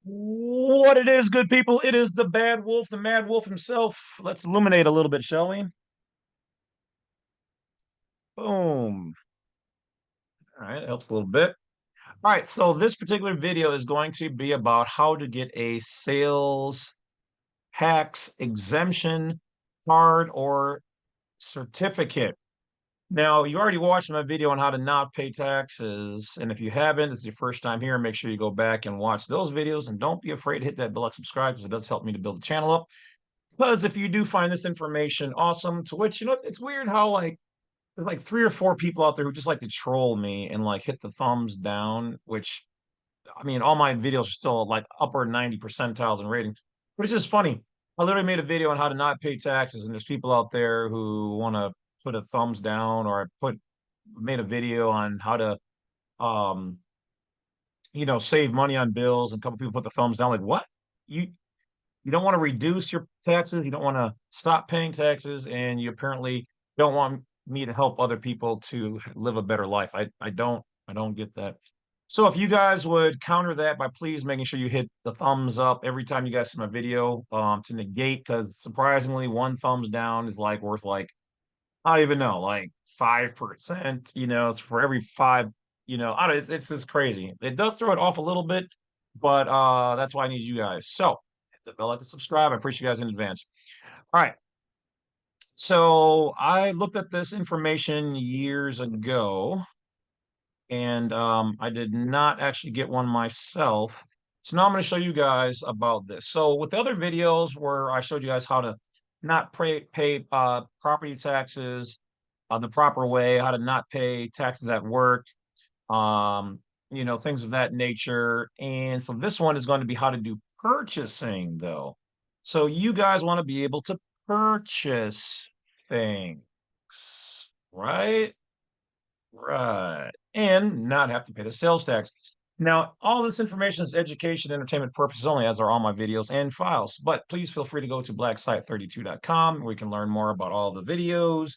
What it is, good people, it is the Bad Wolf, the Mad Wolf himself. Let's illuminate a little bit, shall we? Boom. All right, it helps a little bit. All right, so this particular video is going to be about how to get a sales tax exemption card or certificate. Now, you already watched my video on how to not pay taxes, and if you haven't, it's your first time here, make sure you go back and watch those videos, and don't be afraid to hit that bell, like, subscribe, because it does help me to build the channel up. Because if you do find this information awesome, to which, it's weird how, like, there's like three or four people out there who just like to troll me and like hit the thumbs down, which, I mean, all my videos are still like upper 90 percentiles in rating, but it's just funny. I literally made a video on how to not pay taxes, and there's people out there who want to put a thumbs down, or made a video on how to, um, save money on bills, and a couple people put the thumbs down. Like, what? You you don't want to reduce your taxes, you don't want to stop paying taxes, and you apparently don't want me to help other people to live a better life. I don't get that. So if you guys would counter that by please making sure you hit the thumbs up every time you guys see my video, to negate, because surprisingly one thumbs down is like worth, like, I don't even know, like 5%. It's for every five. I don't, it's just crazy. It does throw it off a little bit, but that's why I need you guys. So hit the bell, like, to subscribe. I appreciate you guys in advance. All right. So I looked at this information years ago, and I did not actually get one myself. So now I'm going to show you guys about this. So with the other videos where I showed you guys how to not pay property taxes the proper way, how to not pay taxes at work, um, things of that nature. And so this one is going to be how to do purchasing, though. So you guys want to be able to purchase things, right? Right. And not have to pay the sales tax. Now, all this information is education, entertainment purposes only, as are all my videos and files. But please feel free to go to blacksite32.com, where you can learn more about all the videos,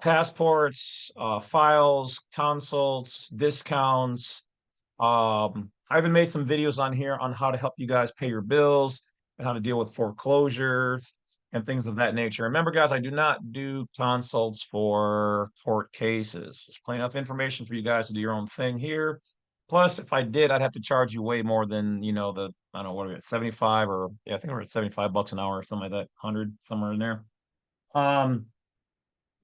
passports, files, consults, discounts. I even made some videos on here on how to help you guys pay your bills and how to deal with foreclosures and things of that nature. Remember, guys, I do not do consults for court cases. There's plenty enough information for you guys to do your own thing here. Plus, if I did, I'd have to charge you way more than, I don't know, what are we at, 75, or yeah, I think we're at $75 an hour or something like that, 100, somewhere in there. Um,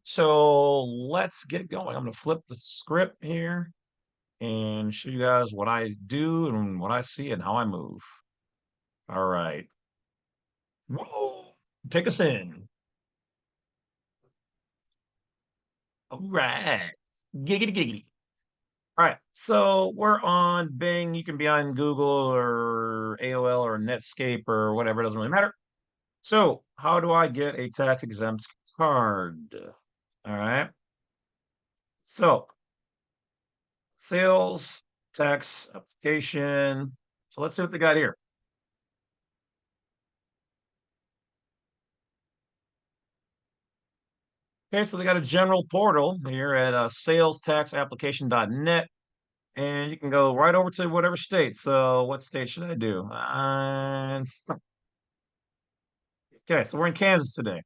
so let's get going. I'm going to flip the script here and show you guys what I do and what I see and how I move. All right. Whoa. Take us in. All right. Giggity giggity. All right. So we're on Bing. You can be on Google or AOL or Netscape or whatever. It doesn't really matter. So how do I get a tax exempt card? All right. So sales tax application. So let's see what they got here. Okay, so they got a general portal here at salestaxapplication.net, and you can go right over to whatever state. So what state should I do? Okay, so we're in Kansas today.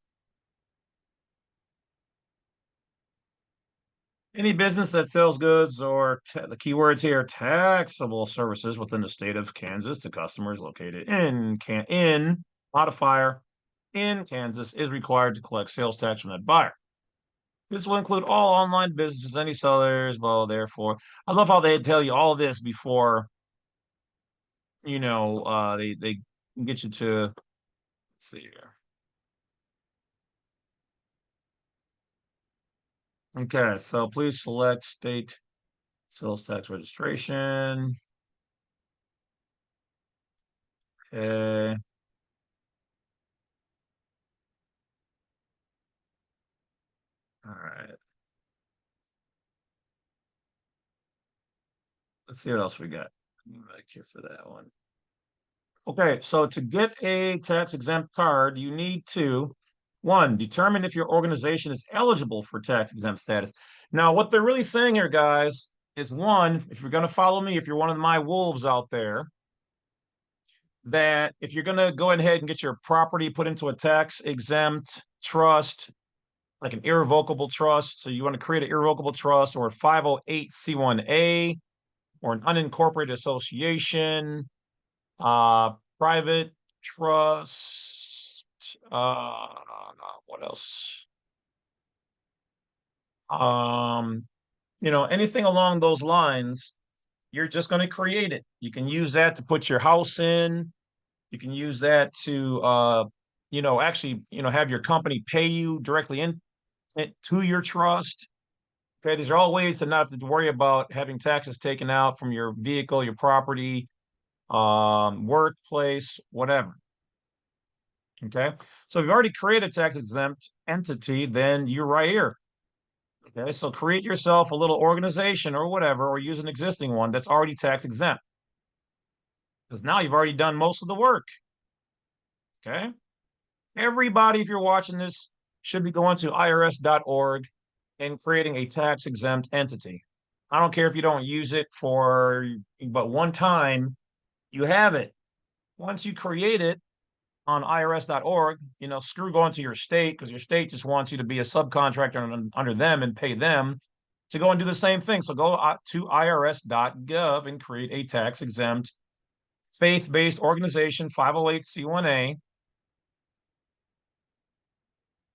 Any business that sells goods or the keywords here, taxable services within the state of Kansas to customers located in modifier in Kansas is required to collect sales tax from that buyer. This will include all online businesses, any sellers, well, therefore. I love how they tell you all this before, they can get you to, let's see here. Okay, so please select state sales tax registration. Okay. All right. Let's see what else we got. Back here for that one. Okay, so to get a tax exempt card, you need to, one, determine if your organization is eligible for tax exempt status. Now, what they're really saying here, guys, is one, if you're going to follow me, if you're one of my wolves out there, that if you're going to go ahead and get your property put into a tax exempt trust, like an irrevocable trust, so you want to create an irrevocable trust or a 508c1a or an unincorporated association, private trust, what else? Anything along those lines, you're just going to create it. You can use that to put your house in. You can use that to, actually, have your company pay you directly to your trust. Okay, these are all ways to not have to worry about having taxes taken out from your vehicle, your property, workplace, whatever. Okay, so if you've already created a tax exempt entity, then you're right here. Okay, so create yourself a little organization or whatever, or use an existing one that's already tax exempt. Because now you've already done most of the work. Okay, everybody, if you're watching this, should be going to irs.org and creating a tax exempt entity. I don't care if you don't use it but one time you have it. Once you create it on irs.org, screw going to your state, because your state just wants you to be a subcontractor under them and pay them to go and do the same thing. So go to irs.gov and create a tax exempt faith-based organization, 508c1a,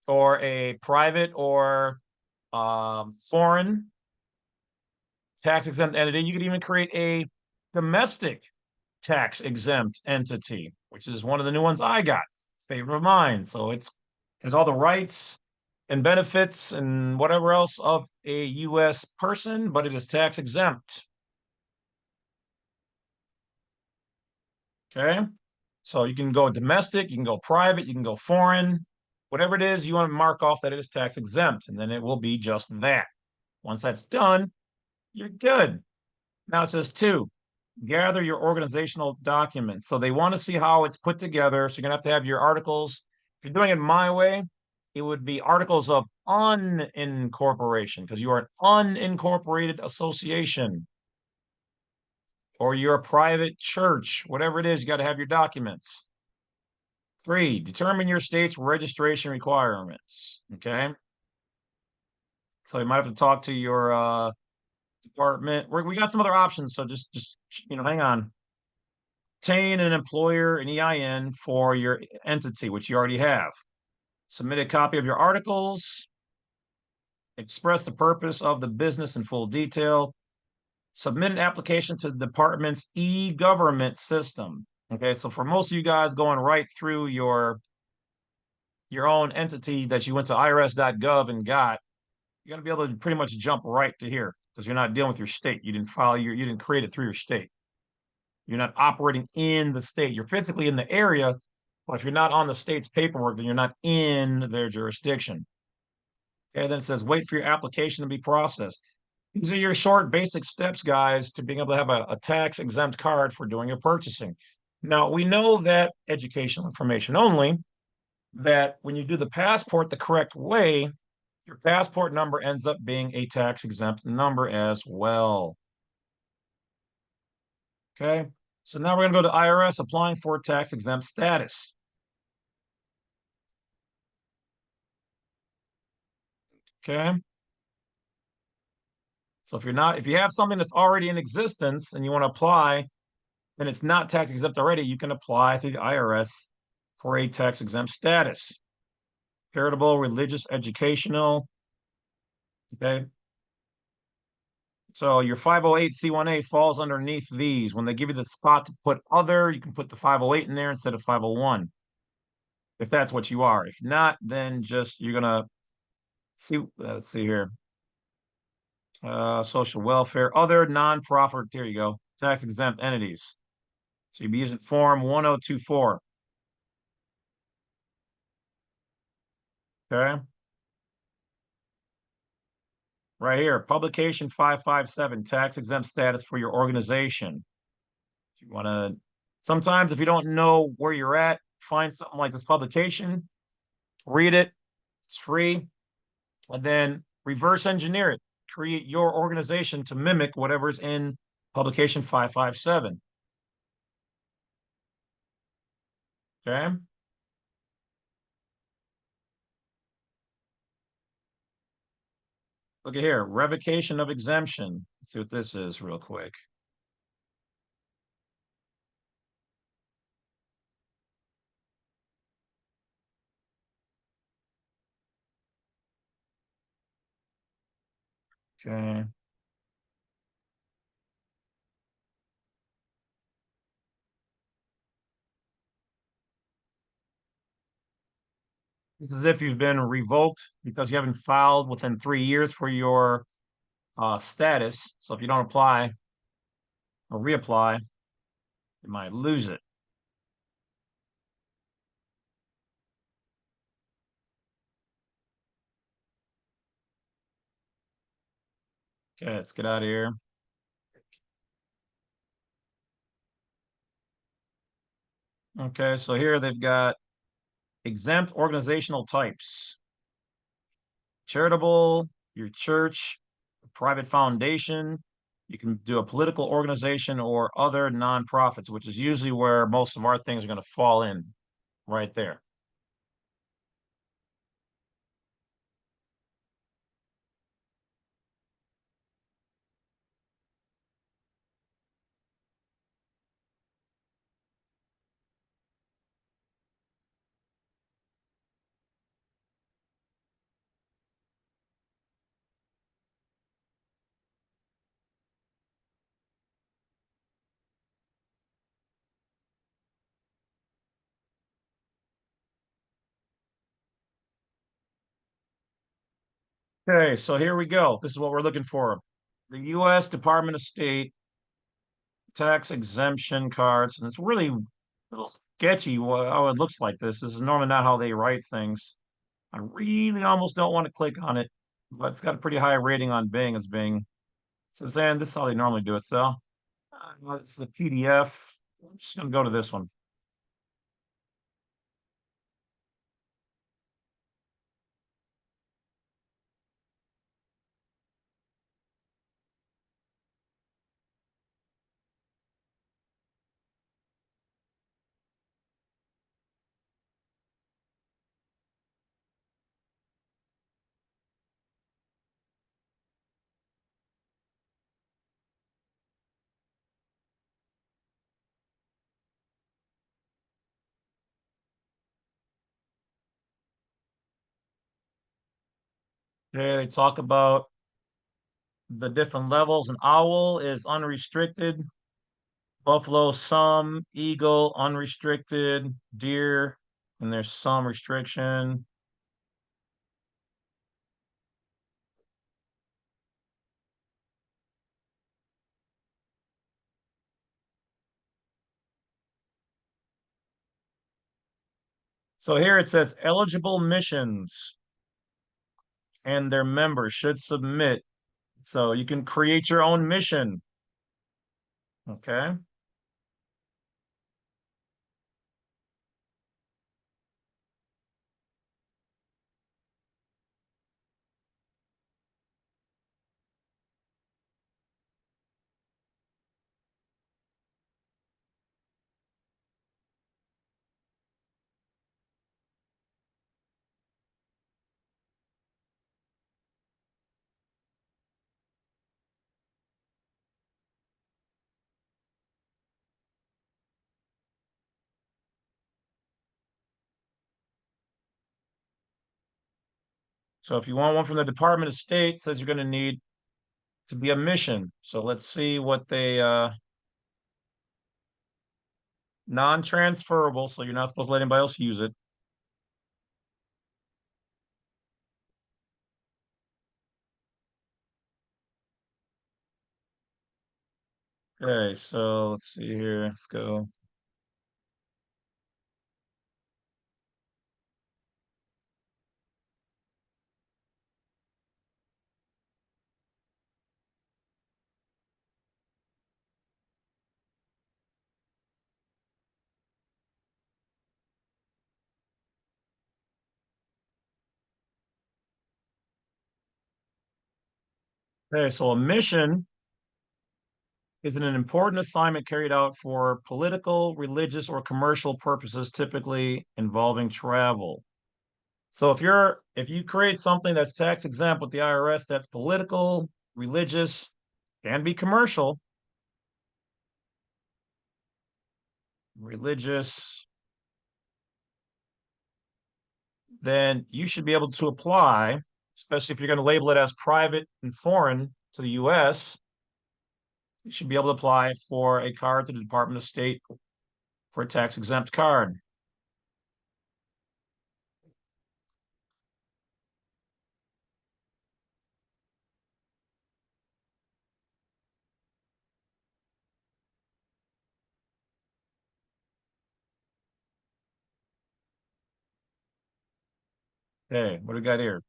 or a private or foreign tax exempt entity. You could even create a domestic tax exempt entity, which is one of the new ones I got, favorite of mine. So has all the rights and benefits and whatever else of a U.S. person, but it is tax exempt. Okay, so you can go domestic, you can go private, you can go foreign, whatever it is you want to mark off that it is tax exempt, and then it will be just that. Once that's done, you're good. Now it says 2, gather your organizational documents. So they want to see how it's put together. So you're going to have your articles. If you're doing it my way, it would be articles of unincorporation, because you are an unincorporated association, or you're a private church, whatever it is, you got to have your documents. 3, determine your state's registration requirements. Okay. So you might have to talk to your department. We got some other options. So just hang on. Obtain an employer, an EIN for your entity, which you already have. Submit a copy of your articles. Express the purpose of the business in full detail. Submit an application to the department's e-government system. Okay, so for most of you guys going right through your own entity that you went to irs.gov and got, you're going to be able to pretty much jump right to here, because you're not dealing with your state. You didn't create it through your state. You're not operating in the state. You're physically in the area, but if you're not on the state's paperwork, then you're not in their jurisdiction. Okay, then it says, wait for your application to be processed. These are your short, basic steps, guys, to being able to have a tax exempt card for doing your purchasing. Now, we know that educational information only, that when you do the passport the correct way, your passport number ends up being a tax exempt number as well. Okay, so now we're going to go to IRS, applying for tax exempt status. Okay. So if you have something that's already in existence and you want to apply, and it's not tax exempt already, you can apply through the IRS for a tax exempt status. Charitable, religious, educational. Okay. So your 508c1a falls underneath these. When they give you the spot to put other, you can put the 508 in there instead of 501, if that's what you are. If not, then you're gonna see. Let's see here. Social welfare, other nonprofit. There you go. Tax exempt entities. So you'd be using form 1024. Okay. Right here, publication 557, tax exempt status for your organization. If you want to, sometimes if you don't know where you're at, find something like this publication, read it, it's free, and then reverse engineer it. Create your organization to mimic whatever's in publication 557. Okay. Look at here, revocation of exemption. Let's see what this is real quick. Okay. This is if you've been revoked because you haven't filed within 3 years for your status. So if you don't apply or reapply, you might lose it. Okay, let's get out of here. Okay, so here they've got exempt organizational types. Charitable, your church, a private foundation. You can do a political organization or other nonprofits, which is usually where most of our things are going to fall in right there. Okay, so here we go. This is what we're looking for. The U.S. Department of State tax exemption cards, and it's really a little sketchy how it looks like this. This is normally not how they write things. I really almost don't want to click on it, but it's got a pretty high rating on Bing as Bing. So I'm saying this is how they normally do it. So it's a PDF. I'm just going to go to this one. Okay, they talk about the different levels. An owl is unrestricted. Buffalo, some. Eagle, unrestricted. Deer, and there's some restriction. So here it says eligible missions and their members should submit. So you can create your own mission. Okay. So if you want one from the Department of State, it says you're going to need to be a mission. So let's see what they non-transferable, so you're not supposed to let anybody else use it. Okay, so let's see here. Let's go. Okay, so a mission is it an important assignment carried out for political, religious, or commercial purposes, typically involving travel? So if you create something that's tax exempt with the IRS, that's political, religious, can be commercial, religious, then you should be able to apply, especially if you're going to label it as private and foreign to the US. You should be able to apply for a card to the Department of State for a tax exempt card. Okay, what do we got here?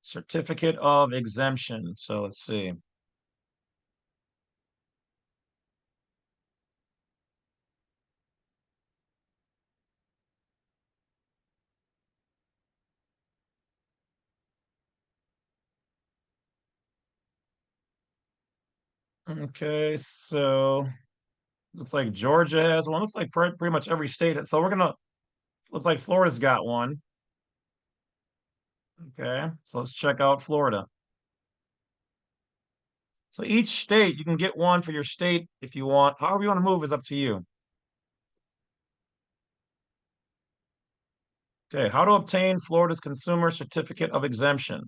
Certificate of exemption. So let's see. Okay, so looks like Georgia has one. Looks like pretty much every state. So we're gonna, looks like Florida's got one. Okay, so let's check out Florida. So each state, you can get one for your state if you want. However you want to move is up to you. Okay, how to obtain Florida's Consumer Certificate of Exemption.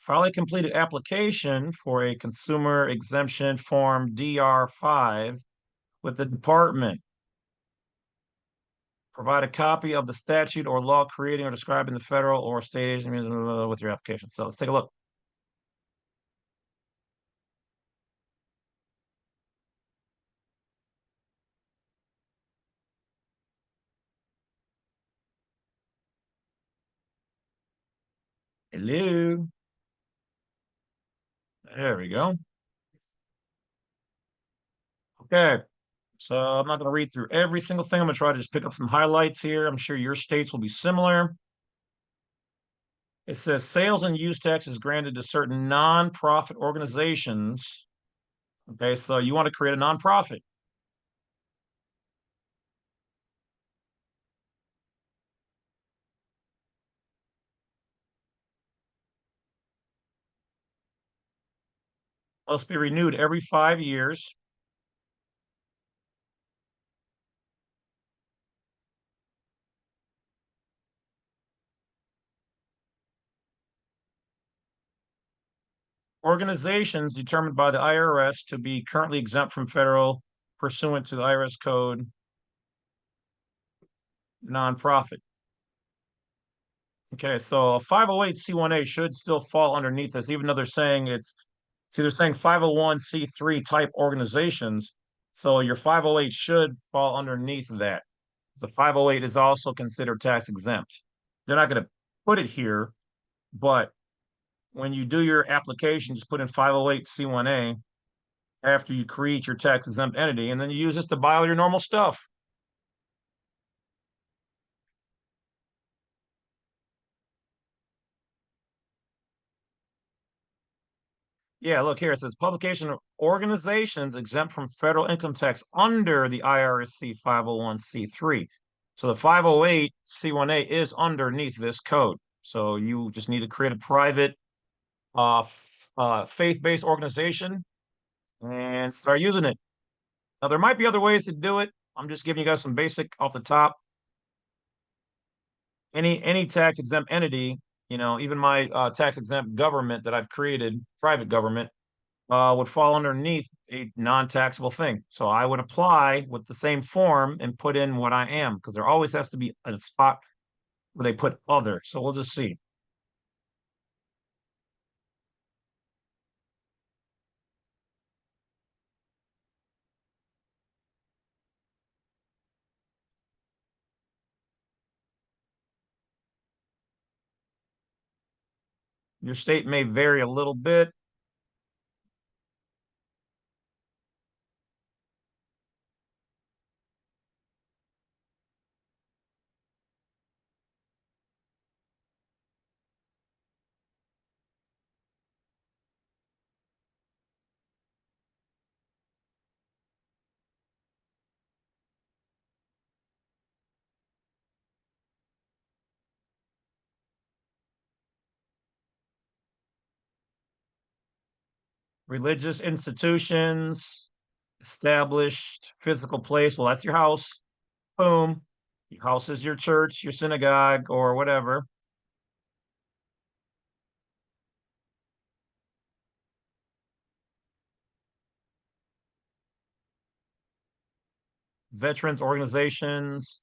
File a completed application for a Consumer Exemption Form DR5 with the department. Provide a copy of the statute or law creating or describing the federal or state agency with your application. So let's take a look. Hello. There we go. Okay. So I'm not going to read through every single thing. I'm going to try to just pick up some highlights here. I'm sure your states will be similar. It says sales and use tax is granted to certain nonprofit organizations. Okay, so you want to create a nonprofit. Must be renewed every 5 years. Organizations determined by the IRS to be currently exempt from federal pursuant to the IRS code, nonprofit. Okay, so a 508c1a should still fall underneath this, even though they're saying see, they're saying 501c3 type organizations. So your 508 should fall underneath that. The 508 is also considered tax exempt. They're not going to put it here, but when you do your application, just put in 508c1a after you create your tax exempt entity, and then you use this to buy all your normal stuff. Yeah, look here. It says publication of organizations exempt from federal income tax under the IRSC 501c3. So the 508c1a is underneath this code. So you just need to create a private faith-based organization and start using it. Now, there might be other ways to do it. I'm just giving you guys some basic off the top. Any tax exempt entity, even my tax exempt government that I've created, private government, would fall underneath a non-taxable thing. So I would apply with the same form and put in what I am, because there always has to be a spot where they put other. So we'll just see. Your state may vary a little bit. Religious institutions, established physical place. Well, that's your house. Boom. Your house is your church, your synagogue, or whatever. Veterans organizations.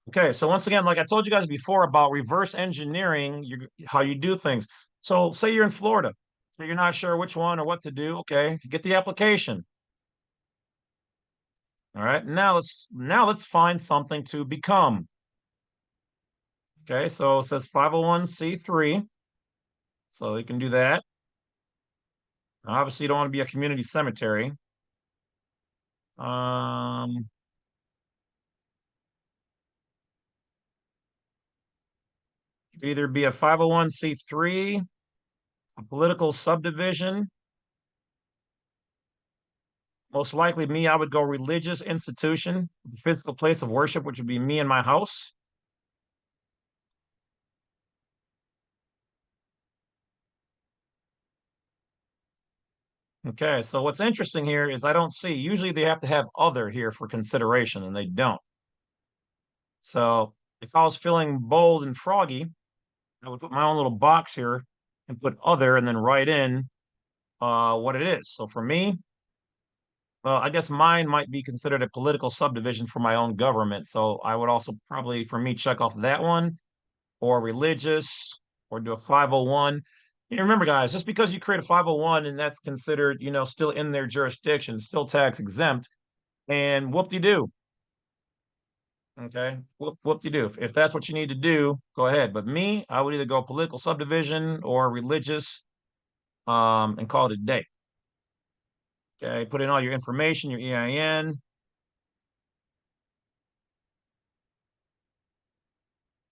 Okay, so once again, like I told you guys before about reverse engineering how you do things. So say you're in Florida, so you're not sure which one or what to do. Okay, get the application. All right, now let's find something to become. Okay, so it says 501c3, so you can do that. Obviously, you don't want to be a community cemetery. Um, you could either be a 501c3, a political subdivision. Most likely, me, I would go religious institution, the physical place of worship, which would be me and my house. Okay, so what's interesting here is I don't see, usually they have to have other here for consideration, and they don't. So if I was feeling bold and froggy, I would put my own little box here and put other and then write in what it is. So for me, I guess mine might be considered a political subdivision for my own government. So I would also probably, for me, check off that one or religious or do a 501. You remember, guys, just because you create a 501 and that's considered, still in their jurisdiction, still tax exempt, and whoop-de-doo. Okay, whoop-de-doo. If that's what you need to do, go ahead. But me, I would either go political subdivision or religious, and call it a day. Okay, put in all your information, your EIN,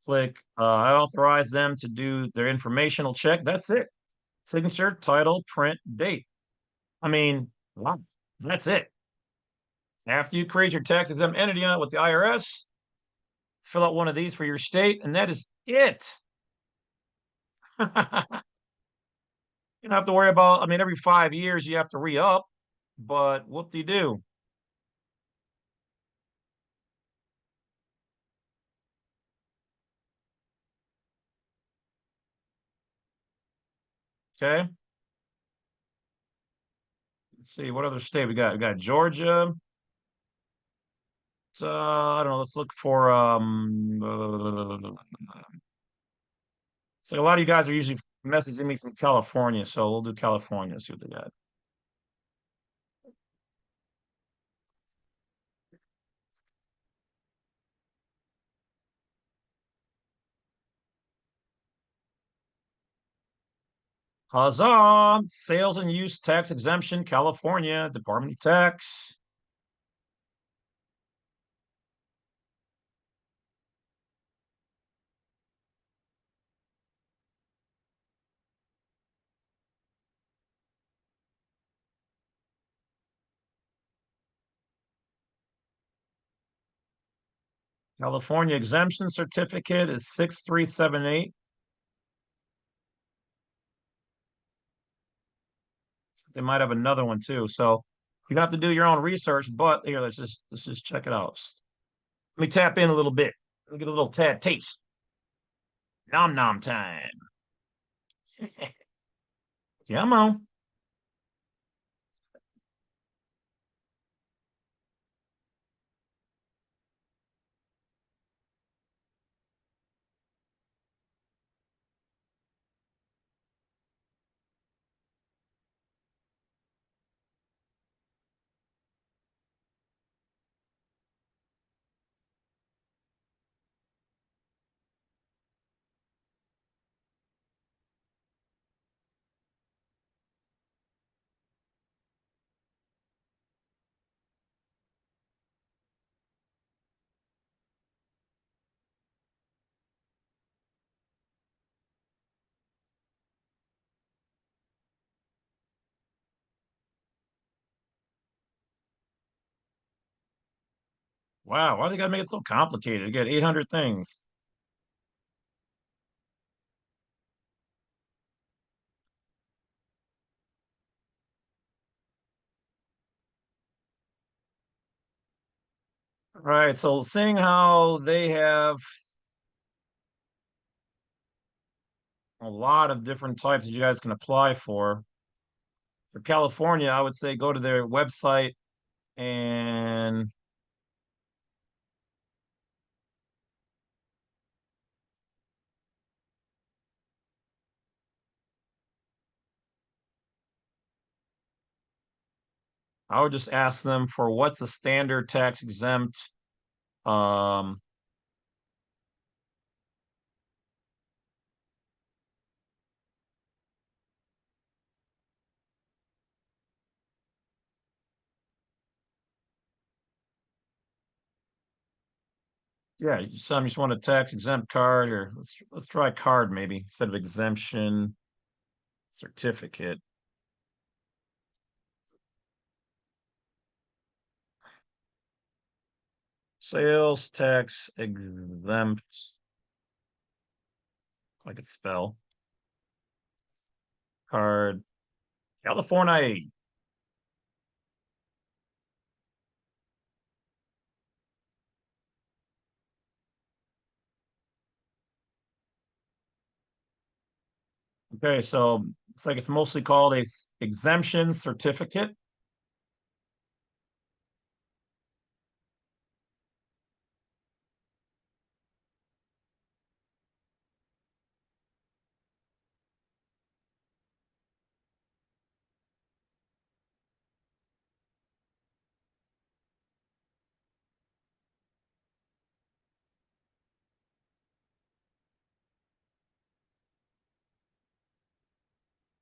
click I authorize them to do their informational check. That's it. Signature, title, print, date. I mean, wow, that's it. After you create your tax exempt entity with the IRS, fill out one of these for your state, and that is it. You don't have to worry about, I mean, every 5 years you have to re up, but whoop de do. Okay. Let's see what other state we got. We got Georgia. I don't know. Let's look for so a lot of you guys are usually messaging me from California, so we'll do California, see what they got. Huzzah! Sales and use tax exemption, California, Department of Tax. California exemption certificate is 6378. They might have another one too. So you have to do your own research, but here, let's just check it out. Let me tap in a little bit. Let me get a little tad taste. Nom nom time. Come on. Wow, why they gotta make it so complicated? You got 800 things. All right, so seeing how they have a lot of different types that you guys can apply for California, I would say go to their website and I would just ask them for what's a standard tax exempt um yeah, some just want a tax exempt card, or let's try card maybe instead of exemption certificate. Sales tax exempt, I could spell card, California. Okay, so it's like it's mostly called a exemption certificate.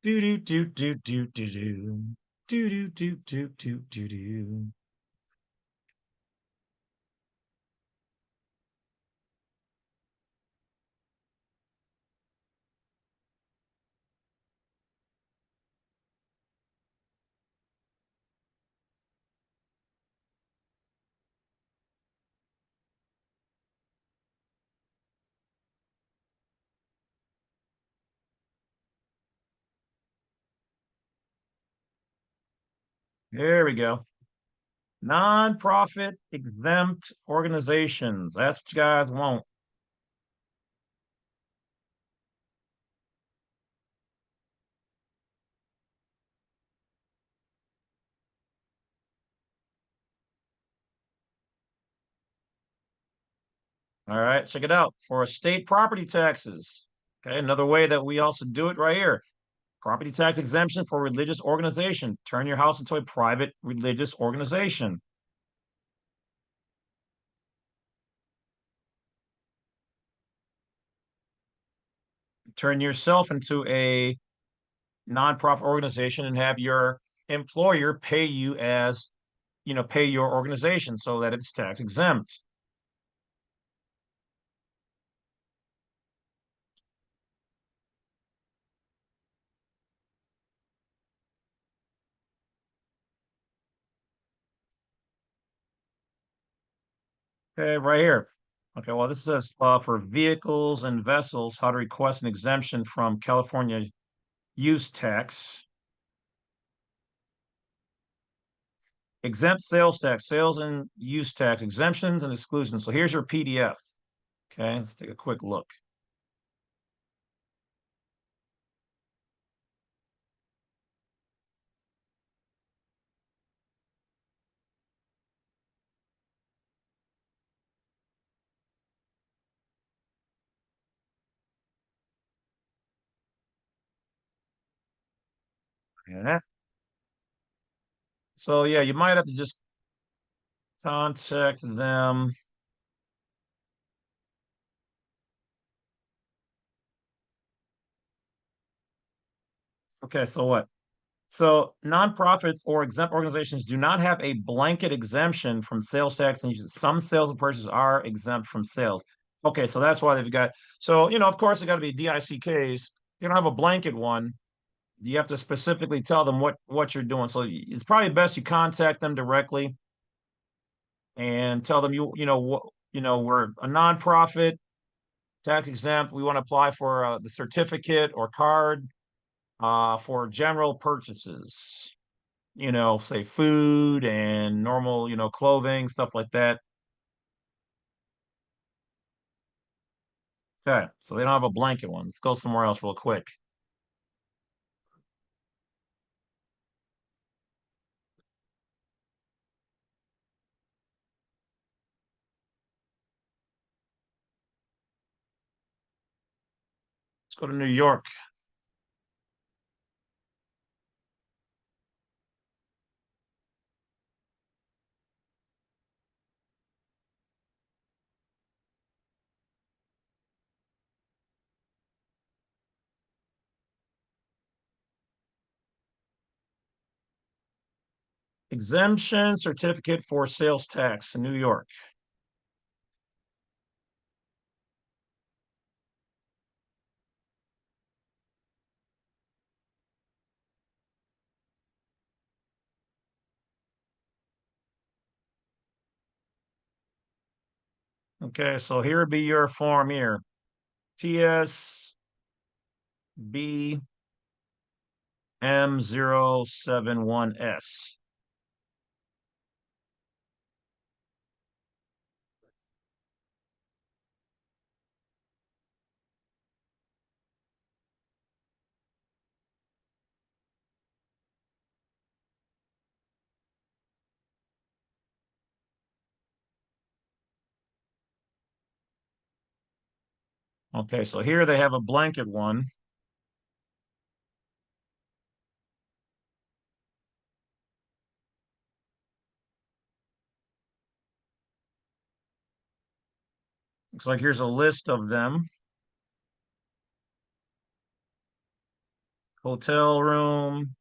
Do do do do do do do do do do do do do do. There we go. Non-profit exempt organizations. That's what you guys want. All right, check it out. For estate property taxes. Okay, another way that we also do it right here. Property tax exemption for religious organization. Turn your house into a private religious organization. Turn yourself into a nonprofit organization and have your employer pay you as, pay your organization so that it's tax exempt. Okay, right here. Okay, well, this says for vehicles and vessels, how to request an exemption from California use tax. Exempt sales tax, sales and use tax, exemptions and exclusions. So here's your PDF. Okay, let's take a quick look. Yeah. So yeah, you might have to just contact them. Okay, so what? So nonprofits or exempt organizations do not have a blanket exemption from sales tax, and some sales and purchases are exempt from sales. Okay, so that's why they've got. So of course, they got to be DICKs. You don't have a blanket one. You have to specifically tell them what you're doing. So it's probably best you contact them directly and tell them we're a nonprofit, tax exempt. We want to apply for the certificate or card for general purchases. Say food and normal, clothing, stuff like that. Okay, so they don't have a blanket one. Let's go somewhere else real quick. Let's go to New York. Exemption certificate for sales tax in New York. Okay, so here would be your form here. TSB M071S. Okay, so here they have a blanket one. Looks like here's a list of them. Hotel room,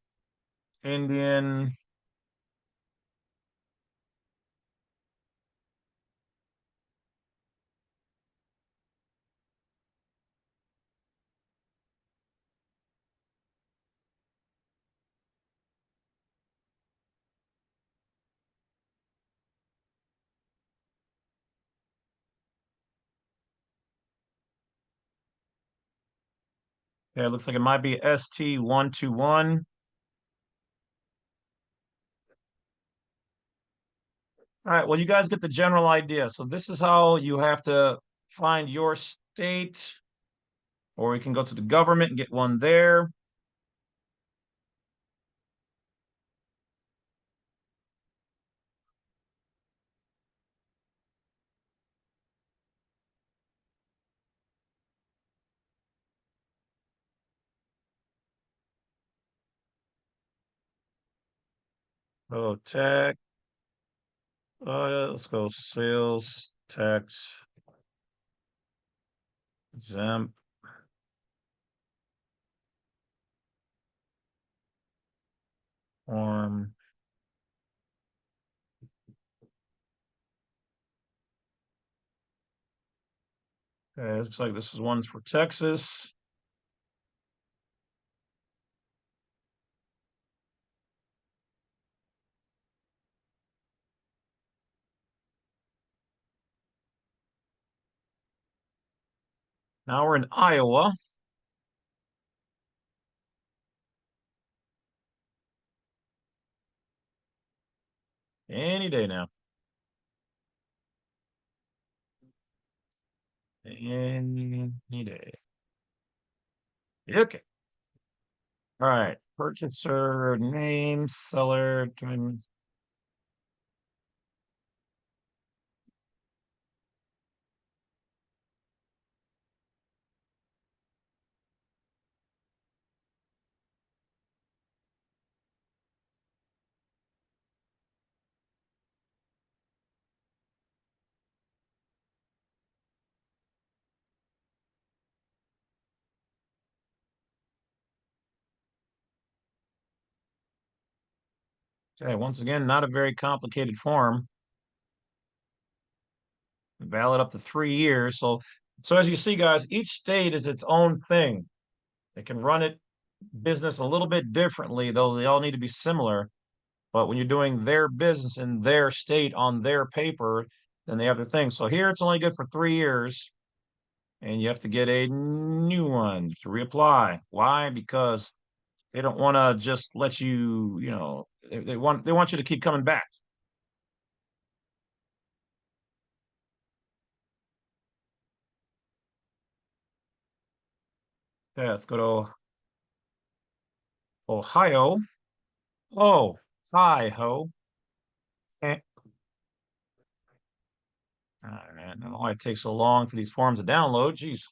Indian. Yeah, it looks like it might be ST121. All right, well, you guys get the general idea. So this is how you have to find your state, or you can go to the government and get one there. Oh, tax. Let's go sales tax exempt form. Okay, it looks like this is one for Texas. Now we're in Iowa. Any day now. Any day. Okay. All right. Purchaser name, seller. Okay, once again, not a very complicated form. Valid up to 3 years. So as you see, guys, each state is its own thing. They can run it business a little bit differently, though they all need to be similar. But when you're doing their business in their state on their paper, then they have their thing. So here it's only good for 3 years, and you have to get a new one to reapply. Why? Because they don't want to just let you, they want you to keep coming back. Okay, let's go to Ohio. Oh, hi ho. Eh. All right, I don't know why it takes so long for these forms to download. Jeez.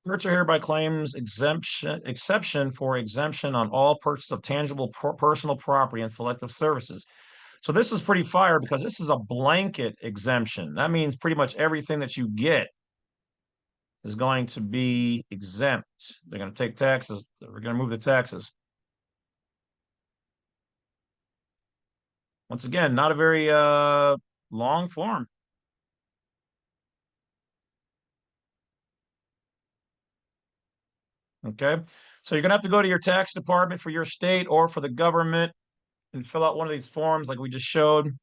Purchaser hereby claims exception for exemption on all purchase of tangible personal property and selective services. So this is pretty fire because this is a blanket exemption. That means pretty much everything that you get is going to be exempt. They're going to take taxes. We're going to move the taxes. Once again, not a very long form. Okay. So you're going to have to go to your tax department for your state or for the government and fill out one of these forms like we just showed.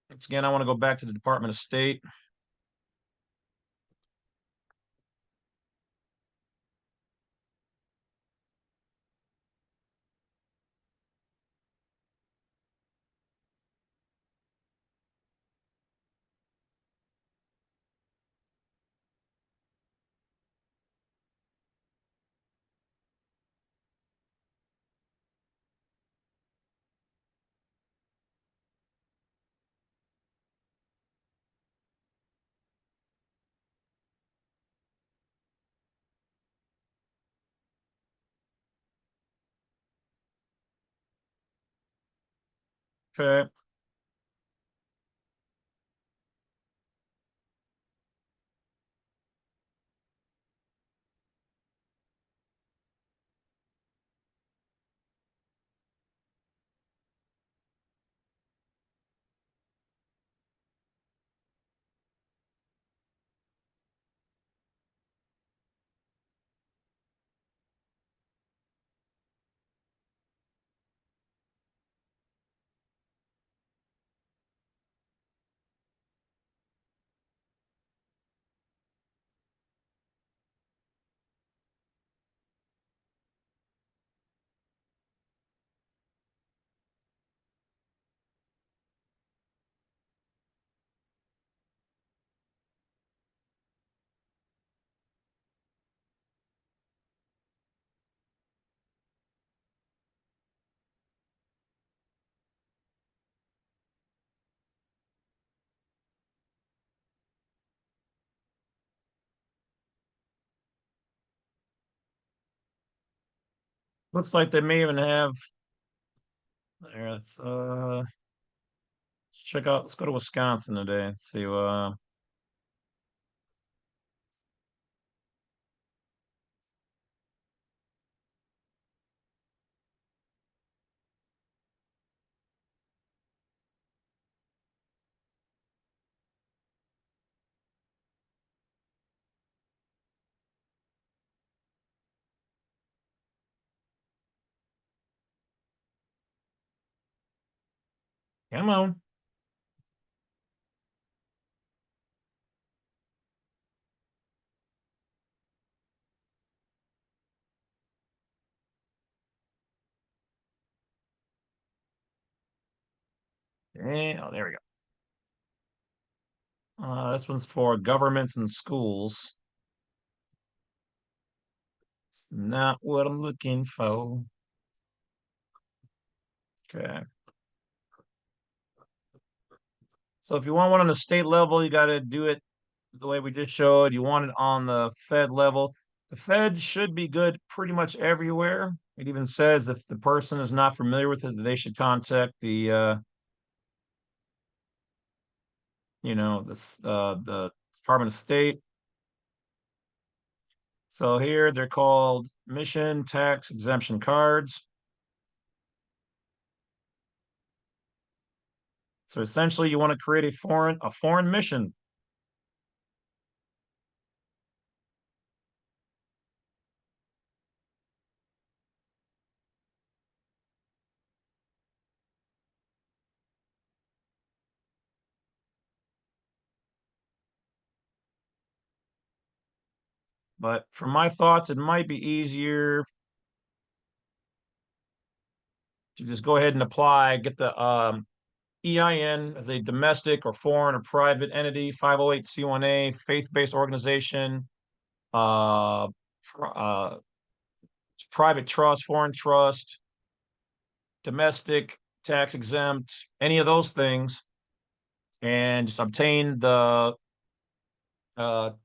Once again, I want to go back to the Department of State. Okay. Looks like they may even have there. Let's check out. Let's go to Wisconsin today. Let's see. Come on. Oh, there we go. This one's for governments and schools. It's not what I'm looking for. Okay. So if you want one on the state level, you got to do it the way we just showed. You want it on the Fed level. The Fed should be good pretty much everywhere. It even says if the person is not familiar with it, they should contact the Department of State. So here they're called mission tax exemption cards. So essentially you want to create a foreign mission. But from my thoughts, it might be easier to just go ahead and apply, get the EIN as a domestic or foreign or private entity, 508c1a, faith-based organization, uh, private trust, foreign trust, domestic, tax exempt, any of those things, and just obtain the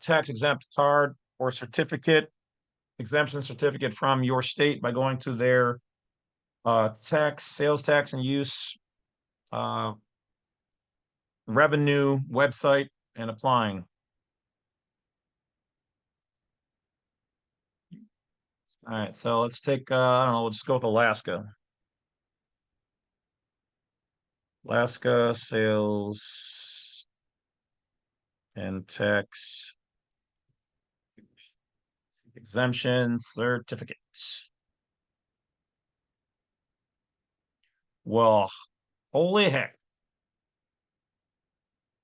tax exempt card or certificate, exemption certificate from your state by going to their sales tax and use revenue website and applying. All right, so let's take, I don't know, we'll just go with Alaska. Alaska sales and tax exemption certificates. Well, holy heck.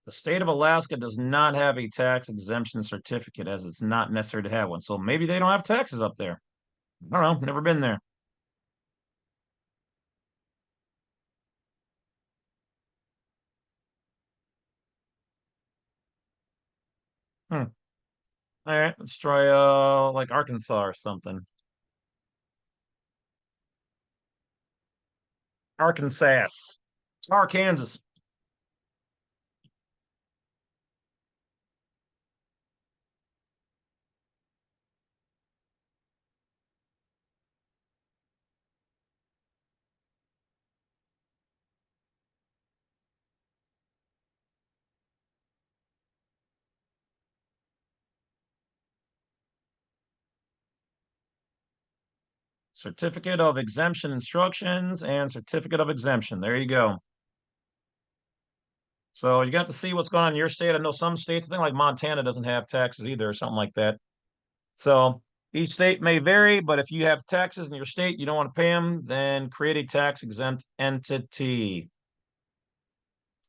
The state of Alaska does not have a tax exemption certificate, as it's not necessary to have one. So maybe they don't have taxes up there. I don't know, never been there. All right, let's try like Arkansas or something. Arkansas. Kansas. Certificate of exemption instructions and certificate of exemption. There you go. So you got to see what's going on in your state. I know some states, I think like Montana doesn't have taxes either or something like that. So each state may vary, but if you have taxes in your state, you don't want to pay them, then create a tax exempt entity.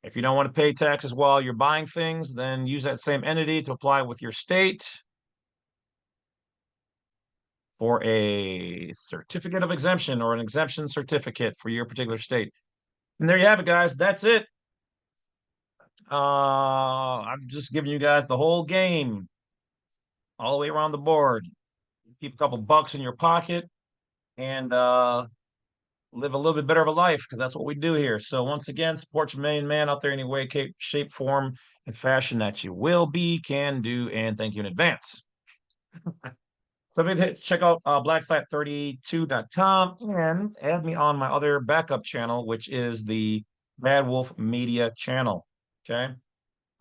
If you don't want to pay taxes while you're buying things, then use that same entity to apply with your state for a certificate of exemption or an exemption certificate for your particular state. And there you have it, guys. That's it. I've just given you guys the whole game all the way around the board. Keep a couple bucks in your pocket and live a little bit better of a life, because that's what we do here. So once again, support your main man out there any way, shape, form, and fashion that you will be, can do, and thank you in advance. So check out blacksite32.com and add me on my other backup channel, which is the Badwolf Media channel. Okay.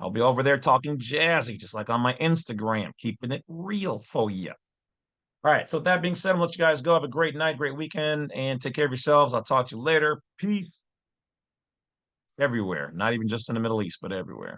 I'll be over there talking jazzy, just like on my Instagram, keeping it real for you. All right. So with that being said, I'm gonna let you guys go. Have a great night, great weekend, and take care of yourselves. I'll talk to you later. Peace. Everywhere, not even just in the Middle East, but everywhere.